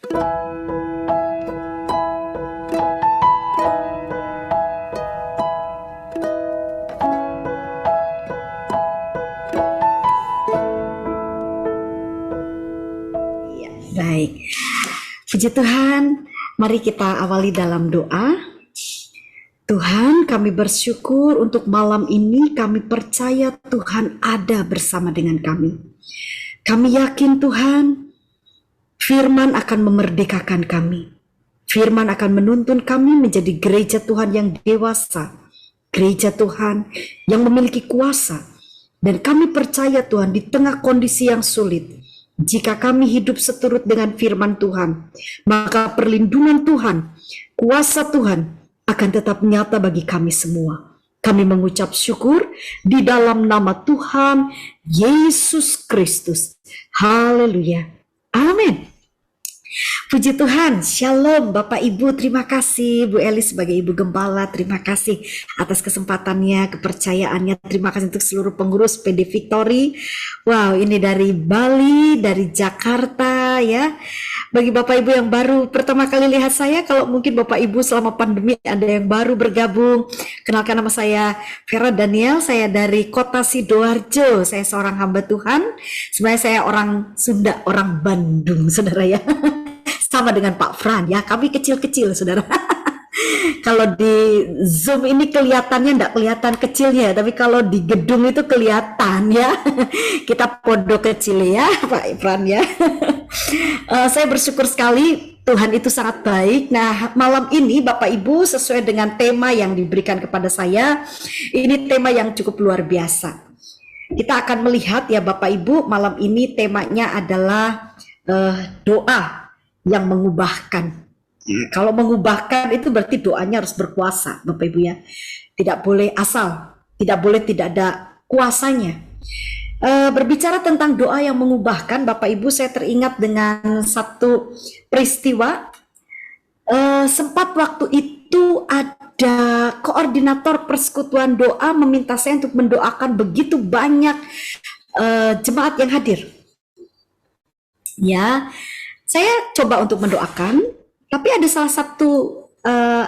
Ya, baik. Puji Tuhan, mari kita awali dalam doa. Tuhan, kami bersyukur untuk malam ini. Kami percaya Tuhan ada bersama dengan kami. Kami yakin Tuhan, firman akan memerdekakan kami. Firman akan menuntun kami menjadi gereja Tuhan yang dewasa. Gereja Tuhan yang memiliki kuasa. Dan kami percaya Tuhan di tengah kondisi yang sulit, jika kami hidup seturut dengan firman Tuhan, maka perlindungan Tuhan, kuasa Tuhan akan tetap nyata bagi kami semua. Kami mengucap syukur di dalam nama Tuhan Yesus Kristus. Haleluya. Amin. Puji Tuhan, Shalom Bapak Ibu, terima kasih Bu Eli sebagai Ibu Gembala, terima kasih atas kesempatannya, kepercayaannya, terima kasih untuk seluruh pengurus PD Victory. Wow, ini dari Bali, dari Jakarta ya. Bagi Bapak Ibu yang baru pertama kali lihat saya, kalau mungkin Bapak Ibu selama pandemi ada yang baru bergabung, kenalkan nama saya Vera Daniel, saya dari kota Sidoarjo, saya seorang hamba Tuhan. Sebenarnya saya orang Sunda, orang Bandung, saudara ya. Sama dengan Pak Fran ya, kami kecil-kecil saudara. Kalau di Zoom ini kelihatannya enggak kelihatan kecilnya, tapi kalau di gedung itu kelihatan ya. Kita podo kecil ya Pak Fran ya. Saya bersyukur sekali, Tuhan itu sangat baik. Nah, malam ini Bapak Ibu sesuai dengan tema yang diberikan kepada saya, ini tema yang cukup luar biasa. Kita akan melihat ya Bapak Ibu, malam ini temanya adalah doa yang mengubahkan. Kalau mengubahkan itu berarti doanya harus berkuasa Bapak Ibu ya. Tidak boleh asal, tidak boleh tidak ada kuasanya. Berbicara tentang doa yang mengubahkan Bapak Ibu, saya teringat dengan satu peristiwa. Sempat waktu itu ada koordinator persekutuan doa meminta saya untuk mendoakan begitu banyak jemaat yang hadir. Ya, saya coba untuk mendoakan, tapi ada salah satu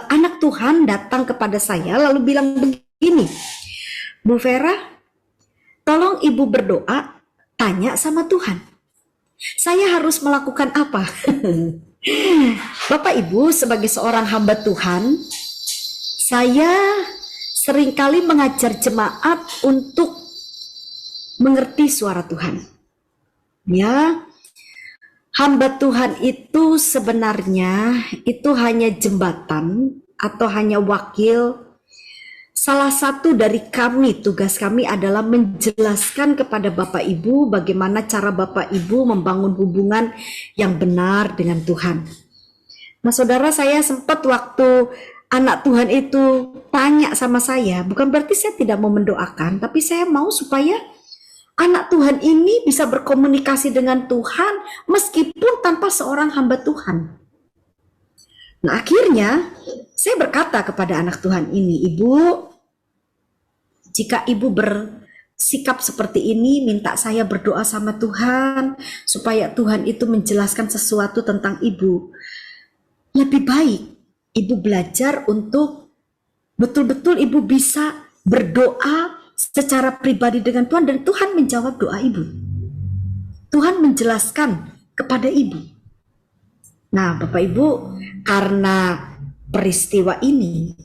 anak Tuhan datang kepada saya lalu bilang begini, Bu Vera, tolong Ibu berdoa, tanya sama Tuhan. Saya harus melakukan apa? Bapak Ibu, sebagai seorang hamba Tuhan, saya seringkali mengajar jemaat untuk mengerti suara Tuhan. Ya, hamba Tuhan itu sebenarnya itu hanya jembatan atau hanya wakil. Salah satu dari kami, tugas kami adalah menjelaskan kepada Bapak Ibu bagaimana cara Bapak Ibu membangun hubungan yang benar dengan Tuhan. Nah saudara, saya sempat waktu anak Tuhan itu tanya sama saya, bukan berarti saya tidak mau mendoakan, tapi saya mau supaya anak Tuhan ini bisa berkomunikasi dengan Tuhan meskipun tanpa seorang hamba Tuhan. Nah akhirnya saya berkata kepada anak Tuhan ini, Ibu, jika Ibu bersikap seperti ini, minta saya berdoa sama Tuhan supaya Tuhan itu menjelaskan sesuatu tentang Ibu. Lebih baik Ibu belajar untuk betul-betul Ibu bisa berdoa secara pribadi dengan Tuhan dan Tuhan menjawab doa Ibu. Tuhan menjelaskan kepada Ibu. Nah, Bapak Ibu, karena peristiwa ini,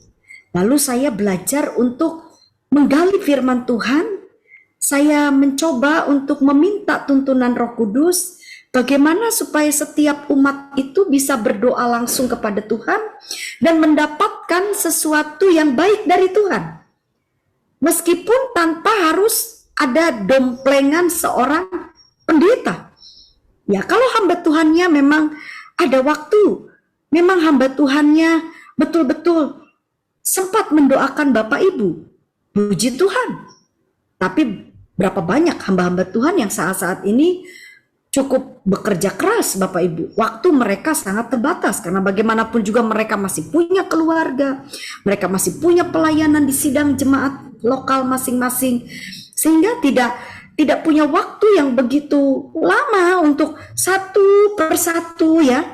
lalu saya belajar untuk menggali firman Tuhan. Saya mencoba untuk meminta tuntunan Roh Kudus, bagaimana supaya setiap umat itu bisa berdoa langsung kepada Tuhan dan mendapatkan sesuatu yang baik dari Tuhan. Meskipun tanpa harus ada domplengan seorang pendeta. Ya, kalau hamba Tuhannya memang ada waktu, memang hamba Tuhannya betul-betul sempat mendoakan Bapak Ibu, puji Tuhan. Tapi berapa banyak hamba-hamba Tuhan yang saat-saat ini cukup bekerja keras Bapak Ibu. Waktu mereka sangat terbatas karena bagaimanapun juga mereka masih punya keluarga, mereka masih punya pelayanan di sidang jemaat lokal masing-masing, sehingga tidak punya waktu yang begitu lama untuk satu persatu ya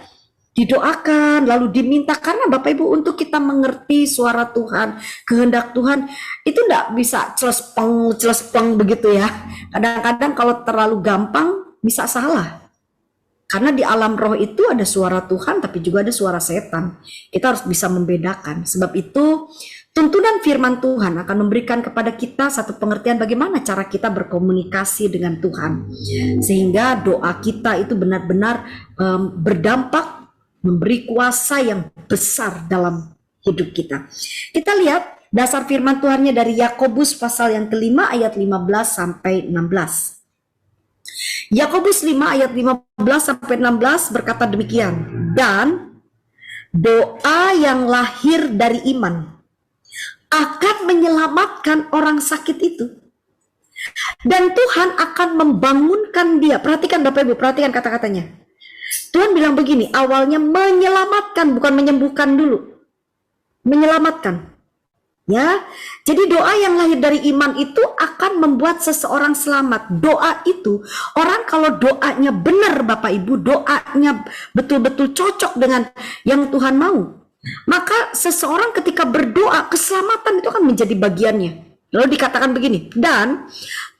didoakan, lalu diminta, karena Bapak Ibu untuk kita mengerti suara Tuhan, kehendak Tuhan itu enggak bisa celespeng begitu ya. Kadang-kadang kalau terlalu gampang bisa salah. Karena di alam roh itu ada suara Tuhan tapi juga ada suara setan. Kita harus bisa membedakan. Sebab itu tuntunan firman Tuhan akan memberikan kepada kita satu pengertian bagaimana cara kita berkomunikasi dengan Tuhan. Sehingga doa kita itu benar-benar berdampak, memberi kuasa yang besar dalam hidup kita. Kita lihat dasar firman Tuhannya dari Yakobus pasal yang kelima ayat 15 sampai 16. Yakobus 5 ayat 15 sampai 16 berkata demikian, dan doa yang lahir dari iman akan menyelamatkan orang sakit itu, dan Tuhan akan membangunkan dia. Perhatikan Bapak Ibu, perhatikan kata-katanya. Tuhan bilang begini, awalnya menyelamatkan, bukan menyembuhkan dulu. Menyelamatkan. Ya, jadi doa yang lahir dari iman itu akan membuat seseorang selamat. Doa itu, orang kalau doanya benar Bapak Ibu, doanya betul-betul cocok dengan yang Tuhan mau, maka seseorang ketika berdoa, keselamatan itu akan menjadi bagiannya. Lalu dikatakan begini, dan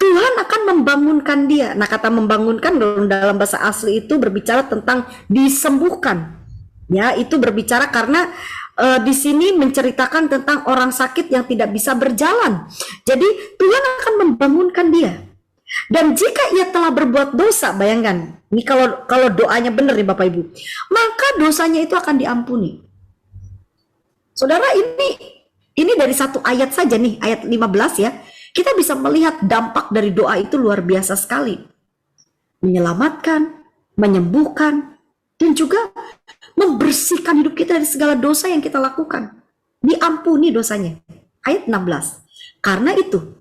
Tuhan akan membangunkan dia. Nah, kata membangunkan dalam bahasa asli itu berbicara tentang disembuhkan. Ya, itu berbicara karena di sini menceritakan tentang orang sakit yang tidak bisa berjalan. Jadi Tuhan akan membangunkan dia. Dan jika ia telah berbuat dosa, bayangkan, ini kalau doanya benar nih Bapak Ibu, maka dosanya itu akan diampuni. Saudara, ini dari satu ayat saja nih, ayat 15 ya. Kita bisa melihat dampak dari doa itu luar biasa sekali. Menyelamatkan, menyembuhkan, dan juga membersihkan hidup kita dari segala dosa yang kita lakukan. Diampuni dosanya. Ayat 16. Karena itu,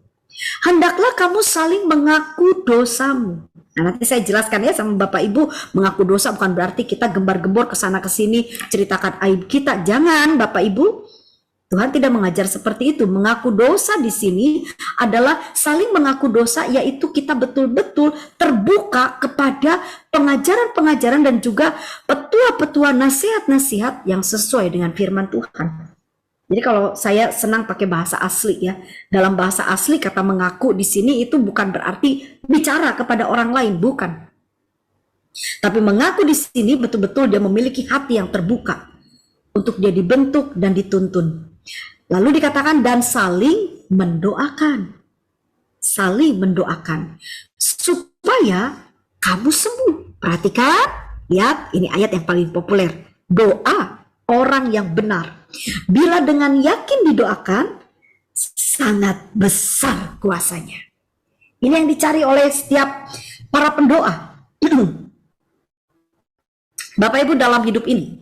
hendaklah kamu saling mengaku dosamu. Nah, nanti saya jelaskan ya sama Bapak Ibu, mengaku dosa bukan berarti kita gembar-gembor ke sana ke sini ceritakan aib kita. Jangan Bapak Ibu. Tuhan tidak mengajar seperti itu. Mengaku dosa di sini adalah saling mengaku dosa, yaitu kita betul-betul terbuka kepada pengajaran-pengajaran dan juga petua-petua nasihat-nasihat yang sesuai dengan firman Tuhan. Jadi kalau saya senang pakai bahasa asli ya. Dalam bahasa asli kata mengaku di sini itu bukan berarti bicara kepada orang lain, bukan. Tapi mengaku di sini betul-betul dia memiliki hati yang terbuka untuk dia dibentuk dan dituntun. Lalu dikatakan dan saling mendoakan. Saling mendoakan supaya kamu sembuh. Perhatikan, lihat ini ayat yang paling populer. Doa orang yang benar, bila dengan yakin didoakan, sangat besar kuasanya. Ini yang dicari oleh setiap para pendoa. Bapak Ibu, dalam hidup ini,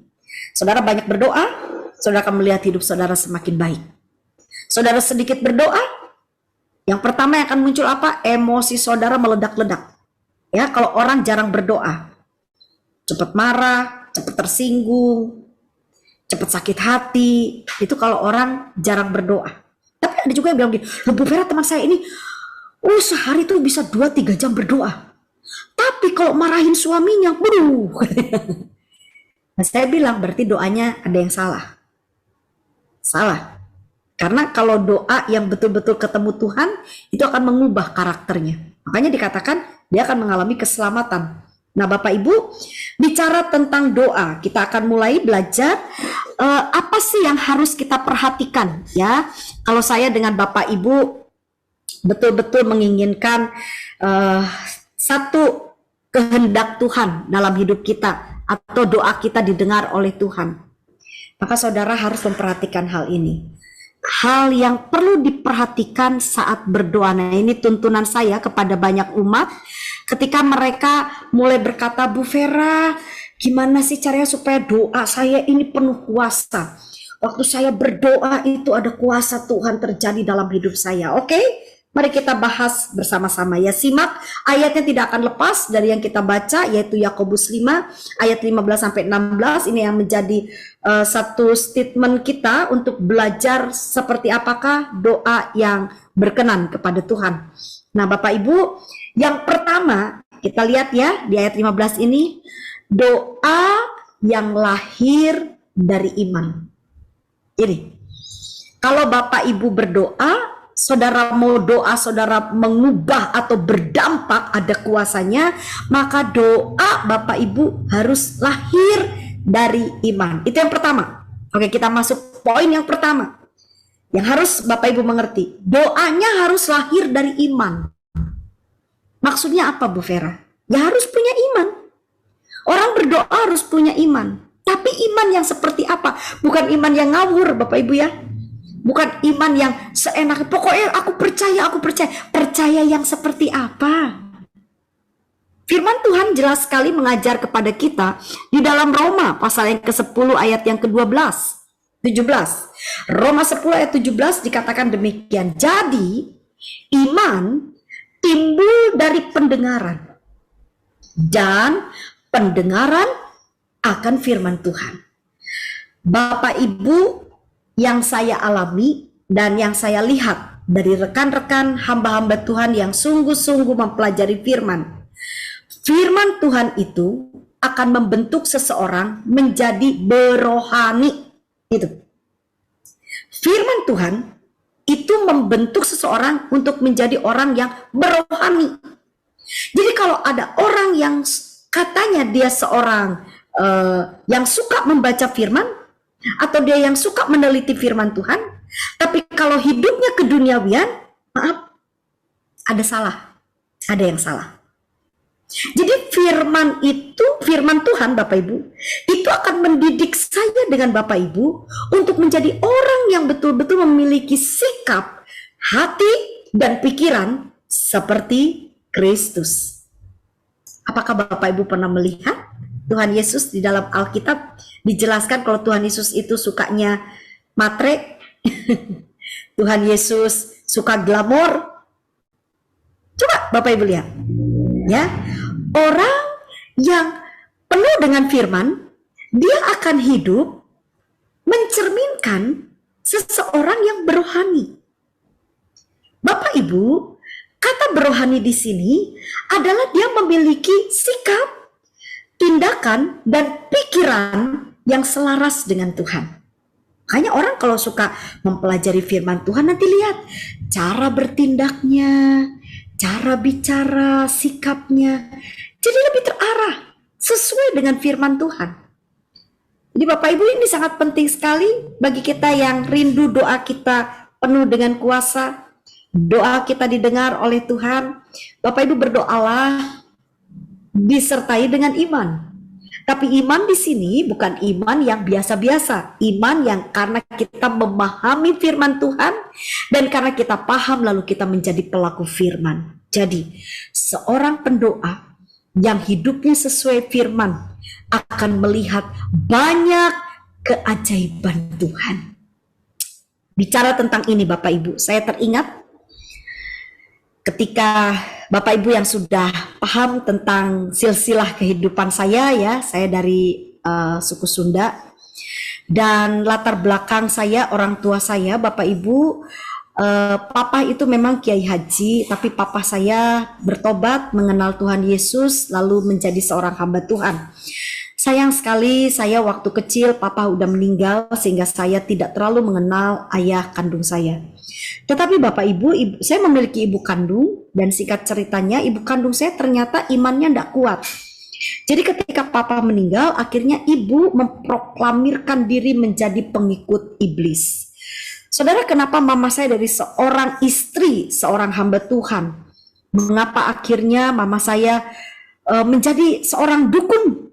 saudara banyak berdoa, saudara akan melihat hidup saudara semakin baik. Saudara sedikit berdoa, yang pertama yang akan muncul apa? Emosi saudara meledak-ledak. Ya, kalau orang jarang berdoa, cepat marah, cepat tersinggung, cepat sakit hati, itu kalau orang jarang berdoa. Tapi ada juga yang bilang gini, Bu Vera teman saya ini, sehari itu bisa 2-3 jam berdoa. Tapi kalau marahin suaminya, Nah, saya bilang berarti doanya ada yang salah. Salah. Karena kalau doa yang betul-betul ketemu Tuhan, itu akan mengubah karakternya. Makanya dikatakan dia akan mengalami keselamatan. Nah Bapak Ibu, bicara tentang doa, kita akan mulai belajar apa sih yang harus kita perhatikan ya. Kalau saya dengan Bapak Ibu betul-betul menginginkan satu kehendak Tuhan dalam hidup kita, atau doa kita didengar oleh Tuhan, maka saudara harus memperhatikan hal ini. Hal yang perlu diperhatikan saat berdoa. Nah, ini tuntunan saya kepada banyak umat ketika mereka mulai berkata, Bu Vera, gimana sih caranya supaya doa saya ini penuh kuasa? Waktu saya berdoa itu ada kuasa Tuhan terjadi dalam hidup saya. Oke? Mari kita bahas bersama-sama ya. Simak ayatnya tidak akan lepas dari yang kita baca, yaitu Yakobus 5 ayat 15 sampai 16. Ini yang menjadi satu statement kita untuk belajar seperti apakah doa yang berkenan kepada Tuhan. Nah, Bapak Ibu, yang pertama kita lihat ya di ayat 15 ini, doa yang lahir dari iman. Ini, kalau Bapak Ibu berdoa, saudara mau doa, saudara mengubah atau berdampak, ada kuasanya, maka doa Bapak Ibu harus lahir dari iman. Itu yang pertama. Oke, kita masuk poin yang pertama. Yang harus Bapak Ibu mengerti, doanya harus lahir dari iman. Maksudnya apa, Bu Vera? Ya harus punya iman. Orang berdoa harus punya iman. Tapi iman yang seperti apa? Bukan iman yang ngawur, Bapak Ibu ya. Bukan iman yang seenak, pokoknya aku percaya. Percaya yang seperti apa? Firman Tuhan jelas sekali mengajar kepada kita di dalam Roma pasal yang ke-10 ayat yang ke-12, 17. Roma 10 ayat 17 dikatakan demikian. Jadi iman timbul dari pendengaran, dan pendengaran akan firman Tuhan. Bapak Ibu, yang saya alami dan yang saya lihat dari rekan-rekan hamba-hamba Tuhan yang sungguh-sungguh mempelajari firman Tuhan itu akan membentuk seseorang menjadi berohani. Itu firman Tuhan itu membentuk seseorang untuk menjadi orang yang berohani. Jadi kalau ada orang yang katanya dia seorang yang suka membaca firman, atau dia yang suka meneliti firman Tuhan, tapi kalau hidupnya keduniawian, maaf, ada yang salah. Jadi firman Tuhan Bapak Ibu, itu akan mendidik saya dengan Bapak Ibu untuk menjadi orang yang betul-betul memiliki sikap, hati, dan pikiran seperti Kristus. Apakah Bapak Ibu pernah melihat Tuhan Yesus di dalam Alkitab dijelaskan kalau Tuhan Yesus itu sukanya matre? Tuhan Yesus suka glamor? Coba Bapak Ibu lihat. Ya, orang yang penuh dengan firman, dia akan hidup mencerminkan seseorang yang berohani. Bapak Ibu, kata berohani di sini adalah dia memiliki sikap, tindakan, dan pikiran yang selaras dengan Tuhan. Makanya orang kalau suka mempelajari firman Tuhan, nanti lihat cara bertindaknya, cara bicara, sikapnya, jadi lebih terarah sesuai dengan firman Tuhan. Jadi Bapak Ibu, ini sangat penting sekali bagi kita yang rindu doa kita penuh dengan kuasa, doa kita didengar oleh Tuhan. Bapak Ibu berdoalah disertai dengan iman. Tapi iman di sini bukan iman yang biasa-biasa, iman yang karena kita memahami firman Tuhan dan karena kita paham lalu kita menjadi pelaku firman. Jadi, seorang pendoa yang hidupnya sesuai firman akan melihat banyak keajaiban Tuhan. Bicara tentang ini Bapak Ibu, saya teringat ketika Bapak Ibu yang sudah paham tentang silsilah kehidupan saya ya, saya dari suku Sunda, dan latar belakang saya, orang tua saya, Bapak Ibu, papa itu memang Kiai Haji, tapi papa saya bertobat, mengenal Tuhan Yesus, lalu menjadi seorang hamba Tuhan. Sayang sekali saya waktu kecil papa udah meninggal sehingga saya tidak terlalu mengenal ayah kandung saya. Tetapi Bapak Ibu, saya memiliki ibu kandung dan singkat ceritanya ibu kandung saya ternyata imannya tidak kuat. Jadi ketika papa meninggal akhirnya ibu memproklamirkan diri menjadi pengikut iblis. Saudara, kenapa mama saya dari seorang istri, seorang hamba Tuhan, mengapa akhirnya mama saya menjadi seorang dukun?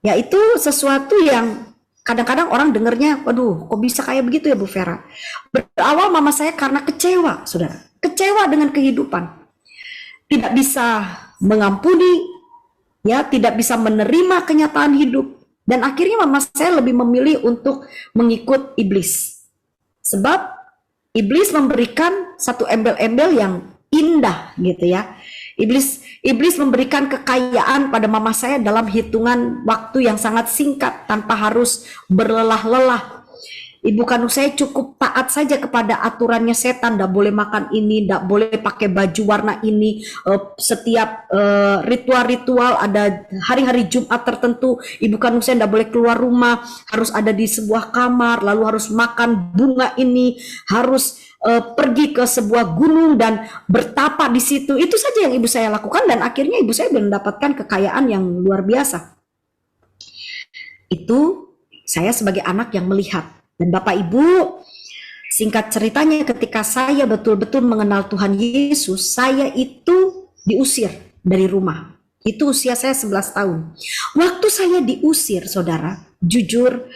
Yaitu sesuatu yang kadang-kadang orang dengarnya, waduh kok bisa kayak begitu ya Bu Vera. Berawal mama saya karena kecewa, saudara. Kecewa dengan kehidupan. Tidak bisa mengampuni, ya, tidak bisa menerima kenyataan hidup. Dan akhirnya mama saya lebih memilih untuk mengikut iblis. Sebab iblis memberikan satu embel-embel yang indah gitu ya. Iblis memberikan kekayaan pada mama saya dalam hitungan waktu yang sangat singkat tanpa harus berlelah-lelah. Ibu kandung saya cukup taat saja kepada aturannya setan, tidak boleh makan ini, tidak boleh pakai baju warna ini. Setiap ritual-ritual, ada hari-hari Jumat tertentu, ibu kandung saya tidak boleh keluar rumah, harus ada di sebuah kamar, lalu harus makan bunga ini, harus pergi ke sebuah gunung dan bertapa di situ. Itu saja yang ibu saya lakukan, dan akhirnya ibu saya mendapatkan kekayaan yang luar biasa. Itu saya sebagai anak yang melihat. Dan Bapak Ibu, singkat ceritanya, ketika saya betul-betul mengenal Tuhan Yesus, saya itu diusir dari rumah. Itu usia saya 11 tahun. Waktu saya diusir, saudara, jujur,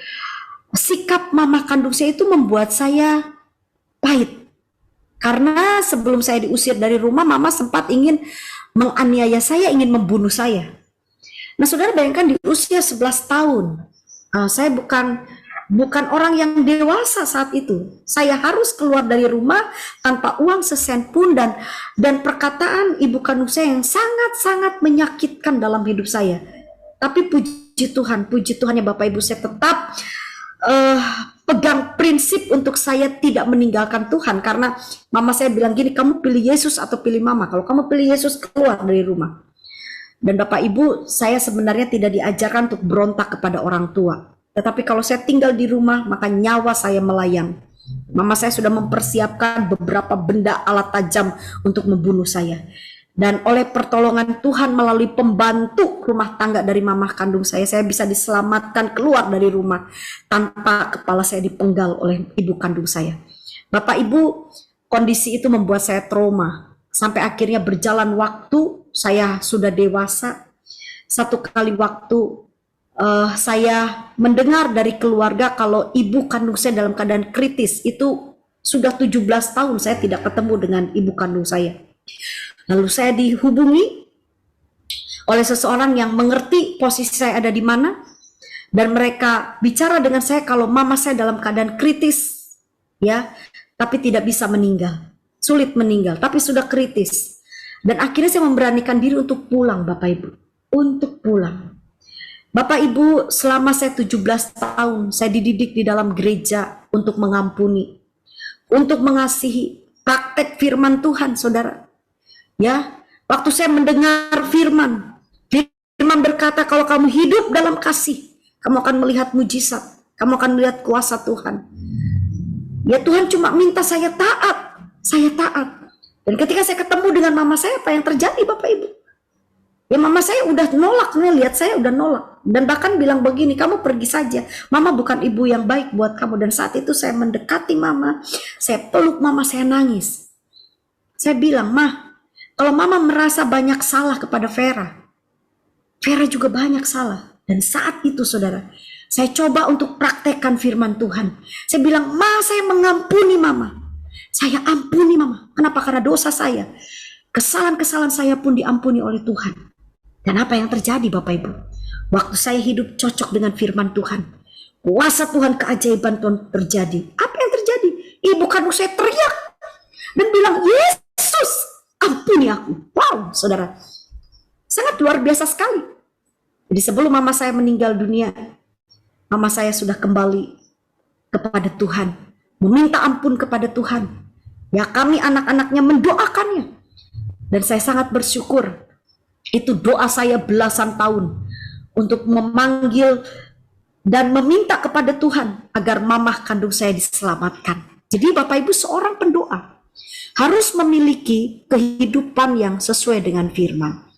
sikap mama kandung saya itu membuat saya pahit. Karena sebelum saya diusir dari rumah, mama sempat ingin menganiaya saya, ingin membunuh saya. Nah, saudara bayangkan di usia 11 tahun, saya bukan orang yang dewasa saat itu. Saya harus keluar dari rumah tanpa uang sesen pun, dan perkataan ibu kandung saya yang sangat-sangat menyakitkan dalam hidup saya. Tapi puji Tuhan ya Bapak Ibu, saya tetap pegang prinsip untuk saya tidak meninggalkan Tuhan, karena mama saya bilang gini, kamu pilih Yesus atau pilih mama. Kalau kamu pilih Yesus, keluar dari rumah. Dan Bapak Ibu, saya sebenarnya tidak diajarkan untuk berontak kepada orang tua. Tetapi kalau saya tinggal di rumah, maka nyawa saya melayang. Mama saya sudah mempersiapkan beberapa benda alat tajam untuk membunuh saya. Dan oleh pertolongan Tuhan melalui pembantu rumah tangga dari mama kandung saya bisa diselamatkan keluar dari rumah tanpa kepala saya dipenggal oleh ibu kandung saya. Bapak Ibu, kondisi itu membuat saya trauma. Sampai akhirnya berjalan waktu, saya sudah dewasa. Satu kali waktu, saya mendengar dari keluarga kalau ibu kandung saya dalam keadaan kritis. Itu sudah 17 tahun saya tidak ketemu dengan ibu kandung saya. Lalu saya dihubungi oleh seseorang yang mengerti posisi saya ada di mana, dan mereka bicara dengan saya kalau mama saya dalam keadaan kritis, ya, tapi tidak bisa meninggal, sulit meninggal, tapi sudah kritis. Dan akhirnya saya memberanikan diri untuk pulang, Bapak Ibu, untuk pulang. Bapak Ibu, selama saya 17 tahun, saya dididik di dalam gereja untuk mengampuni, untuk mengasihi, praktek firman Tuhan, saudara. Ya, waktu saya mendengar firman berkata kalau kamu hidup dalam kasih, kamu akan melihat mujizat, kamu akan melihat kuasa Tuhan. Ya, Tuhan cuma minta saya taat, saya taat. Dan ketika saya ketemu dengan mama saya, apa yang terjadi Bapak Ibu? Ya, mama saya udah nolak, lihat saya udah nolak. Dan bahkan bilang begini, kamu pergi saja. Mama bukan ibu yang baik buat kamu. Dan saat itu saya mendekati mama, saya peluk mama, saya nangis. Saya bilang, "Ma, kalau mama merasa banyak salah kepada Vera, Vera juga banyak salah." Dan saat itu saudara, saya coba untuk praktekkan firman Tuhan. Saya bilang, "Ma, saya mengampuni mama. Saya ampuni mama." Kenapa? Karena dosa saya. Kesalahan-kesalahan saya pun diampuni oleh Tuhan. Dan apa yang terjadi Bapak Ibu? Waktu saya hidup cocok dengan firman Tuhan, kuasa Tuhan, keajaiban Tuhan terjadi. Apa yang terjadi? Ibu kandung saya teriak dan bilang, "Yesus, ampuni aku." Wow, saudara, sangat luar biasa sekali. Jadi sebelum mama saya meninggal dunia, mama saya sudah kembali kepada Tuhan, meminta ampun kepada Tuhan. Ya, kami anak-anaknya mendoakannya. Dan saya sangat bersyukur. Itu doa saya belasan tahun untuk memanggil dan meminta kepada Tuhan agar mamah kandung saya diselamatkan. Jadi Bapak Ibu, seorang pendoa harus memiliki kehidupan yang sesuai dengan firman.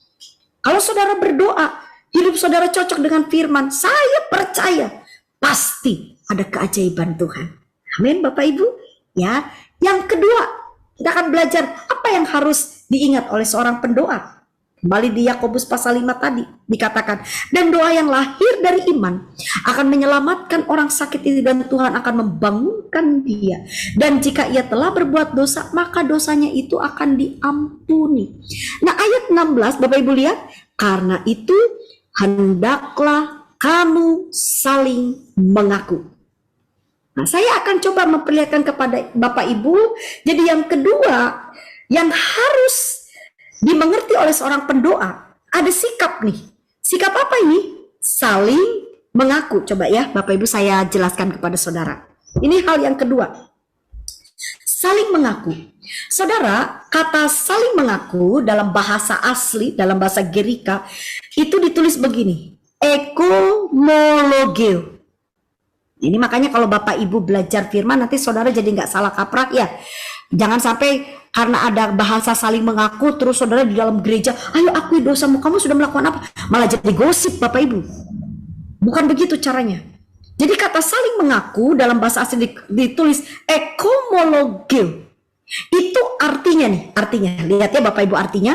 Kalau saudara berdoa, hidup saudara cocok dengan firman, saya percaya pasti ada keajaiban Tuhan. Amin Bapak Ibu. Ya, yang kedua, kita akan belajar apa yang harus diingat oleh seorang pendoa. Kembali di Yakobus pasal 5 tadi dikatakan, dan doa yang lahir dari iman akan menyelamatkan orang sakit itu, dan Tuhan akan membangunkan dia. Dan jika ia telah berbuat dosa, maka dosanya itu akan diampuni. Nah, ayat 16 Bapak Ibu lihat, karena itu hendaklah kamu saling mengaku. Nah, saya akan coba memperlihatkan kepada Bapak Ibu. Jadi yang kedua yang harus dimengerti oleh seorang pendoa, ada sikap nih. Sikap apa ini? Saling mengaku. Coba ya Bapak Ibu saya jelaskan kepada saudara. Ini hal yang kedua, saling mengaku. Saudara, kata saling mengaku dalam bahasa asli, dalam bahasa Gerika, itu ditulis begini, ekomologeo. Ini makanya kalau Bapak Ibu belajar firman, nanti saudara jadi nggak salah kaprah ya. Jangan sampai karena ada bahasa saling mengaku, terus saudara di dalam gereja, ayo akui dosamu, kamu sudah melakukan apa? Malah jadi gosip Bapak Ibu. Bukan begitu caranya. Jadi kata saling mengaku dalam bahasa asli ditulis ekomologeo. Itu artinya nih, artinya lihat ya Bapak Ibu, artinya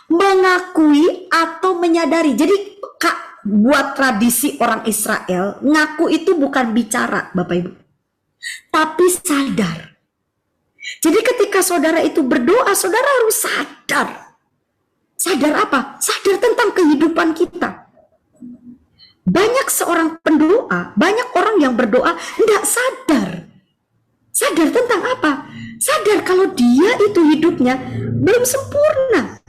mengakui atau menyadari. Jadi Kak, buat tradisi orang Israel, ngaku itu bukan bicara Bapak Ibu, tapi sadar. Jadi ketika saudara itu berdoa, saudara harus sadar. Sadar apa? Sadar tentang kehidupan kita. Banyak seorang pendoa, banyak orang yang berdoa tidak sadar. Sadar tentang apa? Sadar kalau dia itu hidupnya belum sempurna.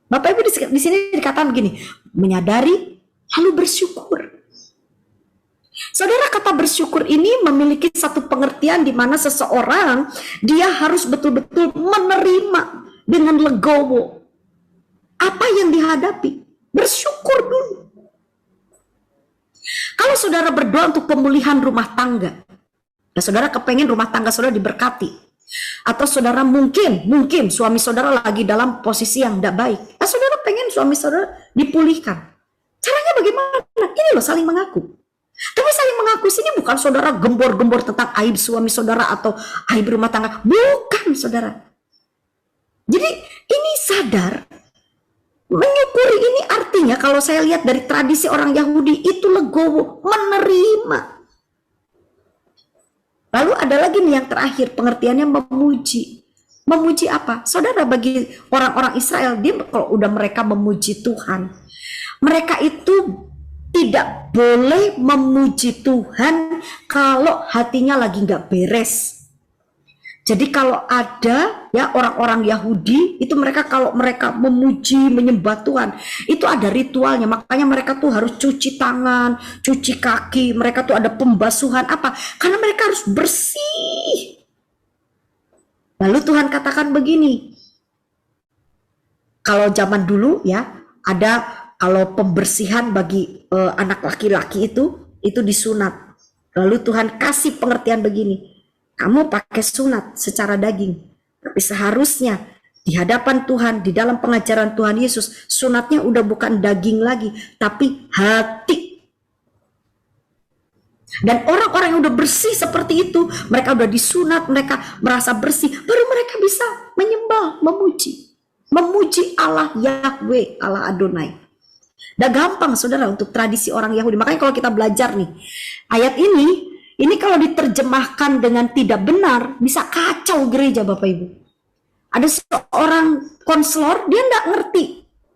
Bapak Ibu di sini dikatakan begini, menyadari lalu bersyukur. Saudara, kata bersyukur ini memiliki satu pengertian di mana seseorang dia harus betul-betul menerima dengan legowo apa yang dihadapi. Bersyukur dulu. Kalau saudara berdoa untuk pemulihan rumah tangga, ya saudara kepengen rumah tangga saudara diberkati, atau saudara mungkin suami saudara lagi dalam posisi yang tidak baik, ya saudara pengen suami saudara dipulihkan. Caranya bagaimana? Ini loh saling mengaku. Tapi saling mengaku sini bukan saudara gembor-gembor tentang aib suami saudara atau aib rumah tangga, bukan saudara. Jadi ini sadar. Menyukuri ini artinya kalau saya lihat dari tradisi orang Yahudi itu legowo, menerima. Lalu ada lagi nih yang terakhir, pengertiannya memuji. Memuji apa? Saudara, bagi orang-orang Israel, dia kalau udah mereka memuji Tuhan, mereka itu tidak boleh memuji Tuhan kalau hatinya lagi nggak beres. Jadi kalau ada ya orang-orang Yahudi itu mereka kalau mereka memuji menyembah Tuhan itu ada ritualnya, makanya mereka tuh harus cuci tangan, cuci kaki, mereka tuh ada pembasuhan apa? Karena mereka harus bersih. Lalu Tuhan katakan begini, kalau zaman dulu ya ada kalau pembersihan bagi anak laki-laki itu disunat. Lalu Tuhan kasih pengertian begini. Kamu pakai sunat secara daging, tapi seharusnya di hadapan Tuhan, di dalam pengajaran Tuhan Yesus, sunatnya udah bukan daging lagi, tapi hati. Dan orang-orang yang udah bersih seperti itu, mereka udah disunat, mereka merasa bersih, baru mereka bisa menyembah, memuji Allah Yahweh, Allah Adonai. Udah gampang saudara untuk tradisi orang Yahudi. Makanya kalau kita belajar nih, ayat ini kalau diterjemahkan dengan tidak benar, bisa kacau gereja Bapak Ibu. Ada seorang konselor, dia nggak ngerti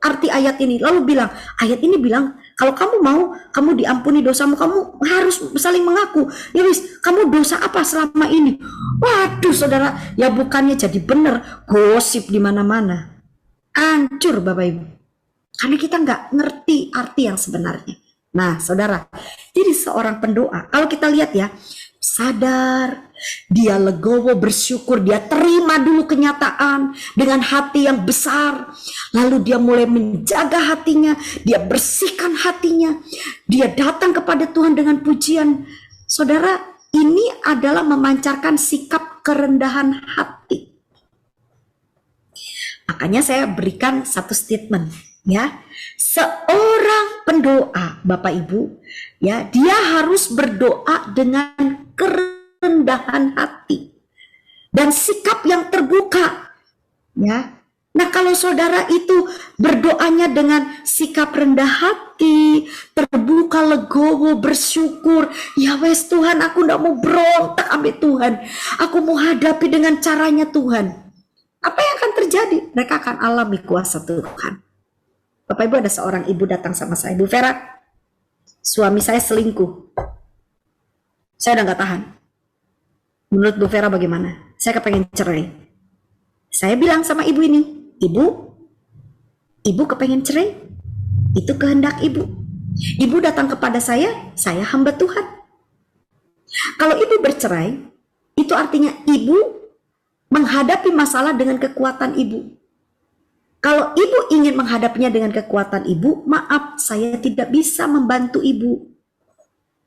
arti ayat ini. Lalu bilang, ayat ini bilang, kalau kamu mau, kamu diampuni dosamu, kamu harus saling mengaku. Ya wis, kamu dosa apa selama ini? Waduh saudara, ya bukannya jadi benar, gosip di mana-mana. Hancur Bapak Ibu. Karena kita nggak ngerti arti yang sebenarnya. Nah saudara, jadi seorang pendoa, kalau kita lihat ya, sadar, dia legowo bersyukur, dia terima dulu kenyataan dengan hati yang besar, lalu dia mulai menjaga hatinya, dia bersihkan hatinya, dia datang kepada Tuhan dengan pujian. Saudara, ini adalah memancarkan sikap kerendahan hati. Makanya saya berikan satu statement ya, seorang pendoa Bapak Ibu ya, dia harus berdoa dengan kerendahan hati dan sikap yang terbuka ya. Nah kalau saudara itu berdoanya dengan sikap rendah hati, terbuka, legowo, bersyukur, ya wes Tuhan, aku ndak mau berontak ambil Tuhan, aku mau hadapi dengan caranya Tuhan, apa yang akan terjadi? Mereka akan alami kuasa Tuhan. Bapak Ibu, ada seorang ibu datang sama saya, Bu Vera, suami saya selingkuh, saya udah gak tahan. Menurut Bu Vera bagaimana? Saya kepengen cerai. Saya bilang sama ibu ini, ibu kepengen cerai, itu kehendak ibu. Ibu datang kepada saya hamba Tuhan. Kalau ibu bercerai, itu artinya ibu menghadapi masalah dengan kekuatan ibu. Kalau ibu ingin menghadapinya dengan kekuatan ibu, maaf, saya tidak bisa membantu ibu.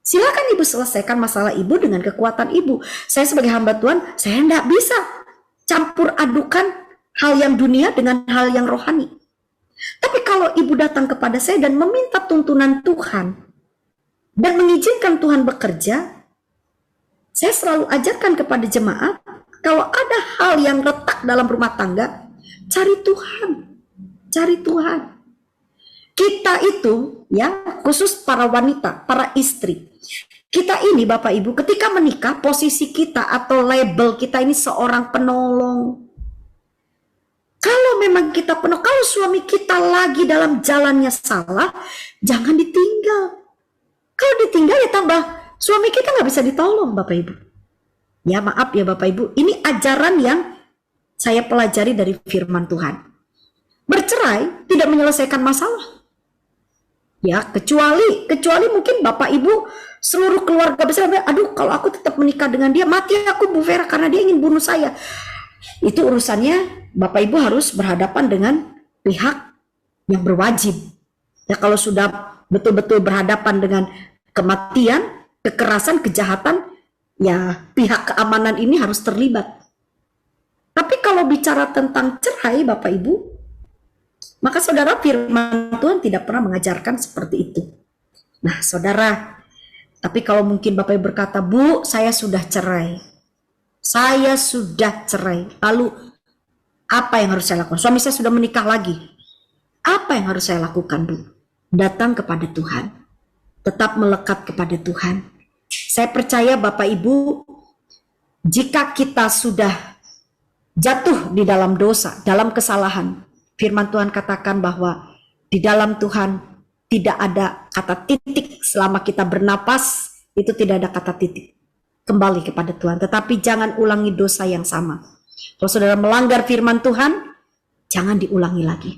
Silakan ibu selesaikan masalah ibu dengan kekuatan ibu. Saya sebagai hamba Tuhan, saya tidak bisa campur adukan hal yang dunia dengan hal yang rohani. Tapi kalau ibu datang kepada saya dan meminta tuntunan Tuhan dan mengizinkan Tuhan bekerja, saya selalu ajarkan kepada jemaat, kalau ada hal yang retak dalam rumah tangga, cari Tuhan. Cari Tuhan. Kita itu, ya, khusus para wanita, para istri, kita ini Bapak Ibu, ketika menikah, posisi kita atau label kita ini seorang penolong. Kalau memang kita penolong, kalau suami kita lagi dalam jalannya salah, jangan ditinggal. Kalau ditinggal ya tambah, suami kita nggak bisa ditolong Bapak Ibu. Ya maaf ya Bapak Ibu, ini ajaran yang saya pelajari dari firman Tuhan. Bercerai tidak menyelesaikan masalah. Ya, kecuali mungkin Bapak Ibu seluruh keluarga besar, aduh kalau aku tetap menikah dengan dia, mati aku Bu Vera karena dia ingin bunuh saya. Itu urusannya Bapak Ibu harus berhadapan dengan pihak yang berwajib. Ya, kalau sudah betul-betul berhadapan dengan kematian, kekerasan, kejahatan, ya pihak keamanan ini harus terlibat. Tapi kalau bicara tentang cerai Bapak Ibu, maka saudara, firman Tuhan tidak pernah mengajarkan seperti itu. Nah saudara, tapi kalau mungkin Bapak Ibu berkata, Bu, saya sudah cerai. Saya sudah cerai. Lalu apa yang harus saya lakukan? Suami saya sudah menikah lagi. Apa yang harus saya lakukan, Bu? Datang kepada Tuhan. Tetap melekat kepada Tuhan. Saya percaya Bapak Ibu, jika kita sudah jatuh di dalam dosa, dalam kesalahan, firman Tuhan katakan bahwa di dalam Tuhan tidak ada kata titik. Selama kita bernapas, itu tidak ada kata titik. Kembali kepada Tuhan. Tetapi jangan ulangi dosa yang sama. Kalau saudara melanggar firman Tuhan, jangan diulangi lagi.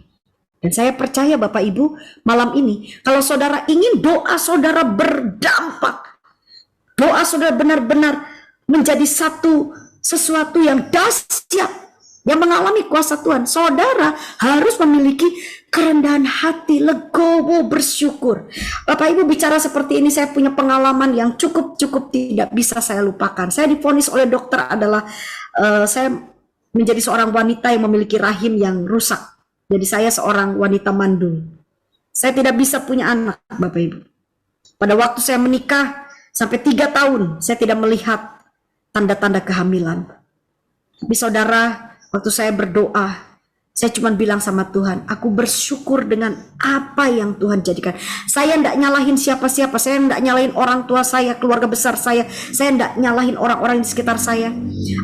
Dan saya percaya Bapak Ibu, malam ini, kalau saudara ingin doa saudara berdampak, doa saudara benar-benar menjadi sesuatu yang dahsyat, yang mengalami kuasa Tuhan, saudara harus memiliki kerendahan hati, legowo, bersyukur. Bapak Ibu bicara seperti ini, saya punya pengalaman yang cukup tidak bisa saya lupakan. Saya divonis oleh dokter adalah saya menjadi seorang wanita yang memiliki rahim yang rusak. Jadi saya seorang wanita mandul. Saya tidak bisa punya anak Bapak Ibu. Pada waktu saya menikah sampai 3 tahun, saya tidak melihat tanda-tanda kehamilan. Tapi saudara, waktu saya berdoa, saya cuma bilang sama Tuhan, aku bersyukur dengan apa yang Tuhan jadikan. Saya tidak nyalahin siapa-siapa, saya tidak nyalahin orang tua saya, keluarga besar saya tidak nyalahin orang-orang di sekitar saya.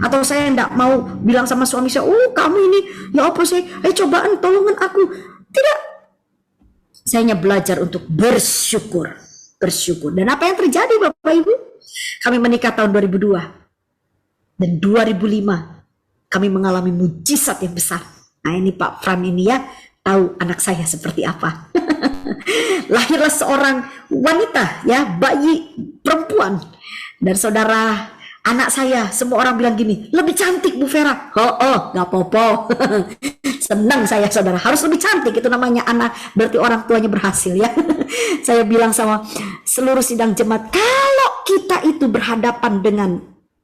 Atau saya tidak mau bilang sama suami saya, kamu ini, ya apa sih, cobaan, tolongan aku. Tidak. Saya hanya belajar untuk bersyukur. Dan apa yang terjadi Bapak Ibu? Kami menikah tahun 2002. Dan 2005. Kami mengalami mujizat yang besar. Nah ini Pak Fran ini ya, tahu anak saya seperti apa. Lahirlah seorang wanita ya, bayi perempuan. Dan saudara, anak saya, semua orang bilang gini, lebih cantik Bu Vera. Oh gak apa-apa. Senang saya saudara, harus lebih cantik, itu namanya anak, berarti orang tuanya berhasil ya. Saya bilang sama seluruh sidang jemaat, kalau kita itu berhadapan dengan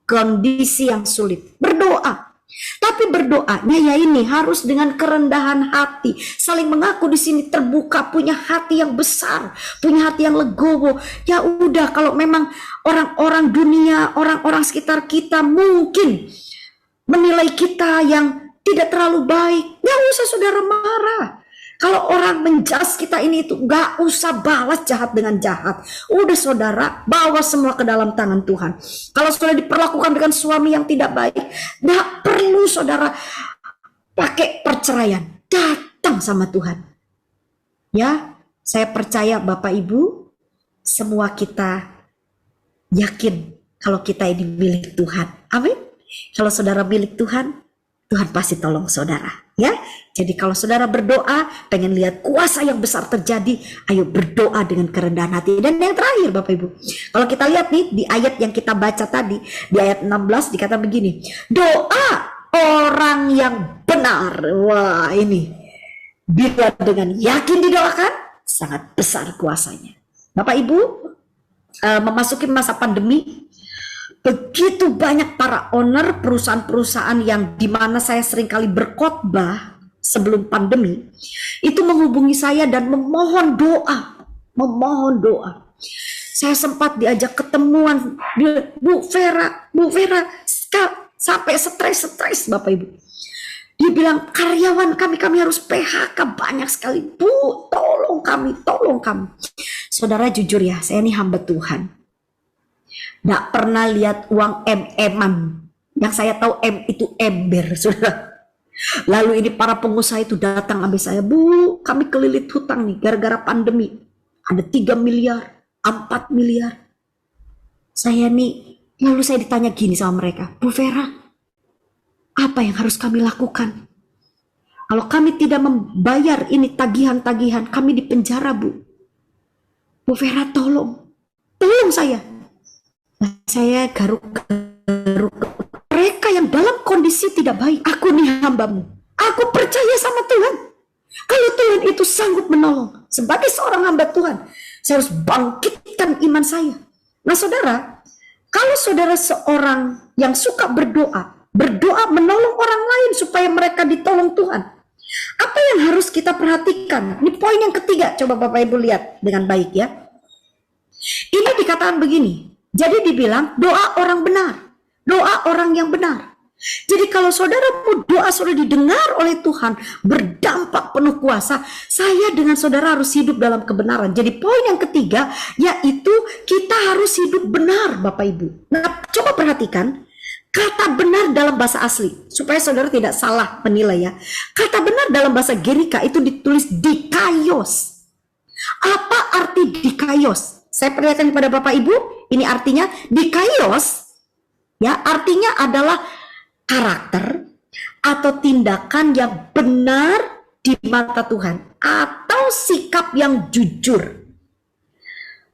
kondisi yang sulit, berdoa. Tapi berdoanya ya ini harus dengan kerendahan hati, saling mengaku di sini terbuka, punya hati yang besar, punya hati yang legowo. Ya udah, kalau memang orang-orang dunia, orang-orang sekitar kita mungkin menilai kita yang tidak terlalu baik, nggak usah saudara marah. Kalau orang menjas kita ini itu, gak usah balas jahat dengan jahat. Udah saudara, bawa semua ke dalam tangan Tuhan. Kalau sudah diperlakukan dengan suami yang tidak baik, gak perlu saudara pakai perceraian. Datang sama Tuhan. Ya, saya percaya Bapak Ibu, semua kita yakin kalau kita ini milik Tuhan. Amin. Kalau saudara milik Tuhan, Tuhan pasti tolong saudara. Ya, jadi kalau saudara berdoa, pengen lihat kuasa yang besar terjadi, ayo berdoa dengan kerendahan hati. Dan yang terakhir Bapak Ibu, kalau kita lihat nih di ayat yang kita baca tadi, di ayat 16 dikatakan begini, doa orang yang benar. Wah, ini bila dengan yakin didoakan, sangat besar kuasanya. Bapak Ibu, memasuki masa pandemi, begitu banyak para owner perusahaan-perusahaan yang dimana saya seringkali berkhotbah sebelum pandemi, itu menghubungi saya dan memohon doa. Saya sempat diajak ketemuan, Bu Vera, sampai stres Bapak Ibu. Dia bilang, karyawan kami harus PHK banyak sekali. Bu, tolong kami. Saudara jujur ya, saya ini hamba Tuhan. Nggak pernah lihat uang M-an. Yang saya tahu M itu ember, saudara. Lalu ini para pengusaha itu datang ambil saya, Bu, kami kelilit hutang nih gara-gara pandemi. Ada 3 miliar, 4 miliar. Lalu saya ditanya gini sama mereka, Bu Vera, apa yang harus kami lakukan? Kalau kami tidak membayar ini tagihan-tagihan, kami dipenjara, Bu. Bu Vera, tolong saya. Saya garuk-garuk mereka yang dalam kondisi tidak baik. Aku nih hambamu, aku percaya sama Tuhan. Kalau Tuhan itu sanggup menolong, sebagai seorang hamba Tuhan, saya harus bangkitkan iman saya. Nah saudara, kalau saudara seorang yang suka berdoa menolong orang lain supaya mereka ditolong Tuhan, apa yang harus kita perhatikan? Ini poin yang ketiga, coba Bapak Ibu lihat dengan baik ya. Ini dikatakan begini, jadi dibilang doa orang benar, doa orang yang benar. Jadi kalau saudara doa sudah didengar oleh Tuhan, berdampak penuh kuasa, saya dengan saudara harus hidup dalam kebenaran. Jadi poin yang ketiga, yaitu kita harus hidup benar Bapak Ibu. Nah coba perhatikan, kata benar dalam bahasa asli, supaya saudara tidak salah menilai ya. Kata benar dalam bahasa Gerika itu ditulis dikaios. Apa arti dikaios? Saya perlihatkan kepada Bapak Ibu, ini artinya dikaios, ya artinya adalah karakter atau tindakan yang benar di mata Tuhan atau sikap yang jujur.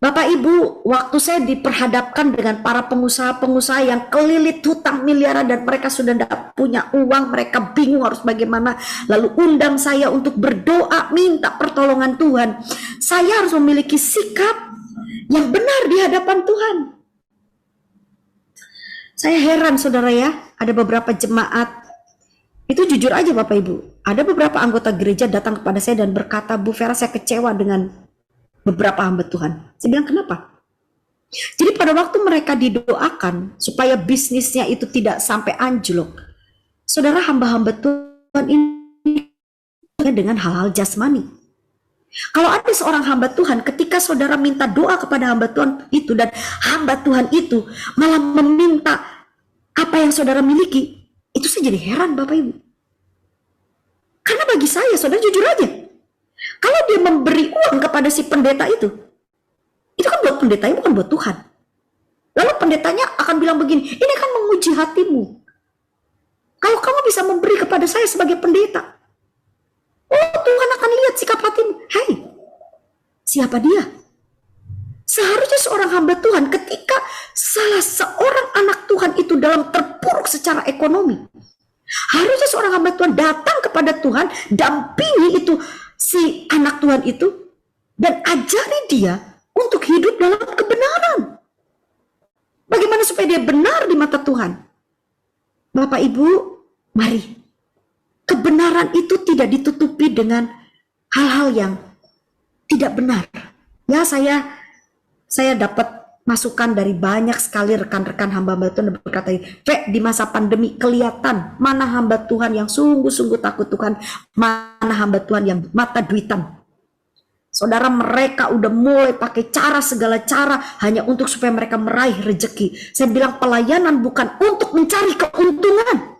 Bapak Ibu, waktu saya diperhadapkan dengan para pengusaha-pengusaha yang kelilit hutang miliaran dan mereka sudah tidak punya uang, mereka bingung harus bagaimana, lalu undang saya untuk berdoa, minta pertolongan Tuhan. Saya harus memiliki sikap yang benar di hadapan Tuhan. Saya heran saudara ya, ada beberapa jemaat, itu jujur aja Bapak Ibu, ada beberapa anggota gereja datang kepada saya dan berkata, Bu Vera, saya kecewa dengan beberapa hamba Tuhan. Saya bilang, kenapa? Jadi pada waktu mereka didoakan supaya bisnisnya itu tidak sampai anjlok, saudara, hamba-hamba Tuhan ini dengan hal-hal jasmani. Kalau ada seorang hamba Tuhan, ketika saudara minta doa kepada hamba Tuhan itu dan hamba Tuhan itu malah meminta apa yang saudara miliki, itu saya jadi heran Bapak Ibu. Karena bagi saya, saudara jujur aja, kalau dia memberi uang kepada si pendeta itu kan buat pendetanya, bukan buat Tuhan. Lalu pendetanya akan bilang begini, ini kan menguji hatimu. Kalau kamu bisa memberi kepada saya sebagai pendeta, oh Tuhan akan lihat sikap hatimu. Hei, siapa dia? Seharusnya seorang hamba Tuhan ketika salah seorang anak Tuhan itu dalam terpuruk secara ekonomi, harusnya seorang hamba Tuhan datang kepada Tuhan, dampingi itu si anak Tuhan itu, dan ajari dia untuk hidup dalam kebenaran. Bagaimana supaya dia benar di mata Tuhan? Bapak Ibu, mari. Kebenaran itu tidak ditutupi dengan hal-hal yang tidak benar. Ya, saya dapat masukan dari banyak sekali rekan-rekan hamba-hamba Tuhan yang berkata, di masa pandemi kelihatan mana hamba Tuhan yang sungguh-sungguh takut Tuhan, mana hamba Tuhan yang mata duitan. Saudara, mereka udah mulai pakai segala cara hanya untuk supaya mereka meraih rezeki. Saya bilang pelayanan bukan untuk mencari keuntungan.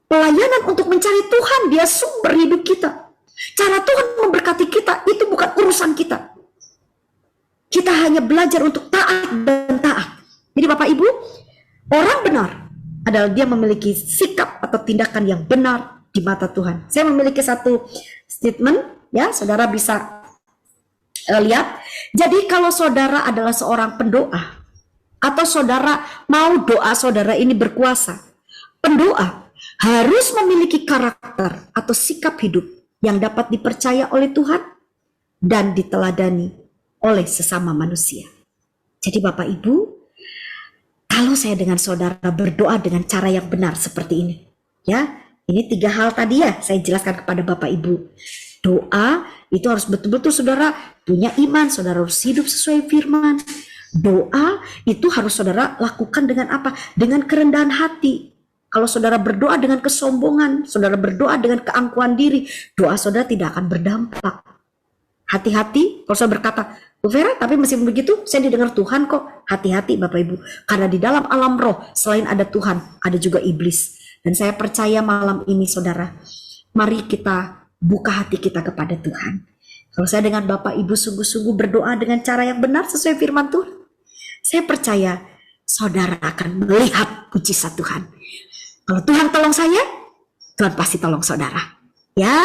Pelayanan untuk mencari Tuhan, dia sumber hidup kita. Cara Tuhan memberkati kita, itu bukan urusan kita. Kita hanya belajar untuk taat dan taat. Jadi Bapak Ibu, orang benar adalah dia memiliki sikap atau tindakan yang benar di di mata Tuhan. Saya memiliki satu statement, ya, saudara bisa lihat. Jadi kalau saudara adalah seorang pendoa, atau saudara mau doa saudara ini berkuasa, pendoa harus memiliki karakter atau sikap hidup yang dapat dipercaya oleh Tuhan dan diteladani oleh sesama manusia. Jadi Bapak Ibu, kalau saya dengan saudara berdoa dengan cara yang benar seperti ini, ya, ini 3 hal tadi ya saya jelaskan kepada Bapak Ibu. Doa itu harus betul-betul saudara punya iman, saudara harus hidup sesuai firman. Doa itu harus saudara lakukan dengan apa? Dengan kerendahan hati. Kalau saudara berdoa dengan kesombongan, saudara berdoa dengan keangkuhan diri, doa saudara tidak akan berdampak. Hati-hati kalau saya berkata, Bu Vera, tapi meskipun begitu saya didengar Tuhan kok. Hati-hati Bapak Ibu, karena di dalam alam roh selain ada Tuhan, ada juga iblis. Dan saya percaya malam ini saudara, mari kita buka hati kita kepada Tuhan. Kalau saya dengan Bapak Ibu sungguh-sungguh berdoa dengan cara yang benar sesuai firman Tuhan, saya percaya saudara akan melihat mujizat Tuhan. Kalau Tuhan tolong saya, Tuhan pasti tolong saudara. Ya,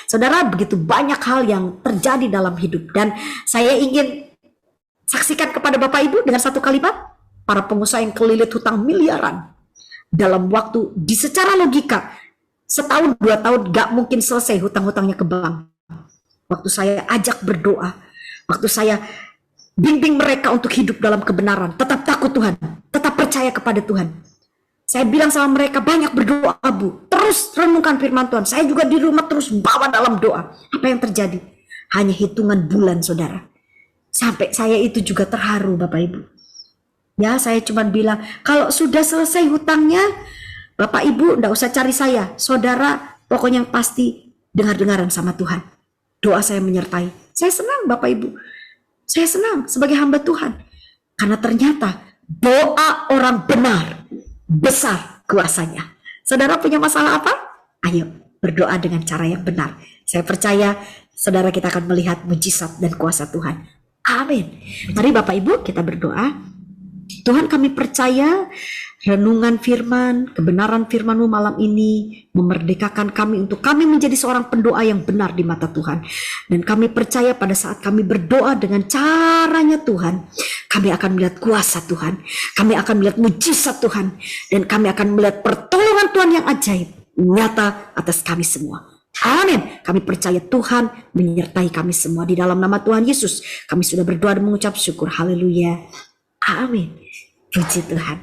saudara, begitu banyak hal yang terjadi dalam hidup, dan saya ingin saksikan kepada Bapak Ibu dengan satu kalimat. Para pengusaha yang kelilit hutang miliaran dalam waktu di secara logika 1 tahun 2 tahun gak mungkin selesai hutang-hutangnya ke bank. Waktu saya ajak berdoa, waktu saya bimbing mereka untuk hidup dalam kebenaran, tetap takut Tuhan, tetap percaya kepada Tuhan. Saya bilang sama mereka, banyak berdoa Bu, terus renungkan firman Tuhan. Saya juga di rumah terus bawa dalam doa. Apa yang terjadi? Hanya hitungan bulan saudara. Sampai saya itu juga terharu Bapak Ibu. Ya, saya cuma bilang, kalau sudah selesai hutangnya, Bapak Ibu enggak usah cari saya. Saudara, pokoknya yang pasti dengar-dengaran sama Tuhan. Doa saya menyertai. Saya senang Bapak Ibu. Saya senang sebagai hamba Tuhan. Karena ternyata doa orang benar besar kuasanya. Saudara punya masalah apa? Ayo berdoa dengan cara yang benar. Saya percaya saudara kita akan melihat mujizat dan kuasa Tuhan. Amin. Mari Bapak Ibu kita berdoa. Tuhan, kami percaya renungan firman, kebenaran firman-Mu malam ini memerdekakan kami untuk kami menjadi seorang pendoa yang benar di mata Tuhan. Dan kami percaya pada saat kami berdoa dengan caranya Tuhan, kami akan melihat kuasa Tuhan, kami akan melihat mujizat Tuhan, dan kami akan melihat pertolongan Tuhan yang ajaib nyata atas kami semua. Amin. Kami percaya Tuhan menyertai kami semua. Di dalam nama Tuhan Yesus kami sudah berdoa dan mengucap syukur. Haleluya. Amin. Puji Tuhan.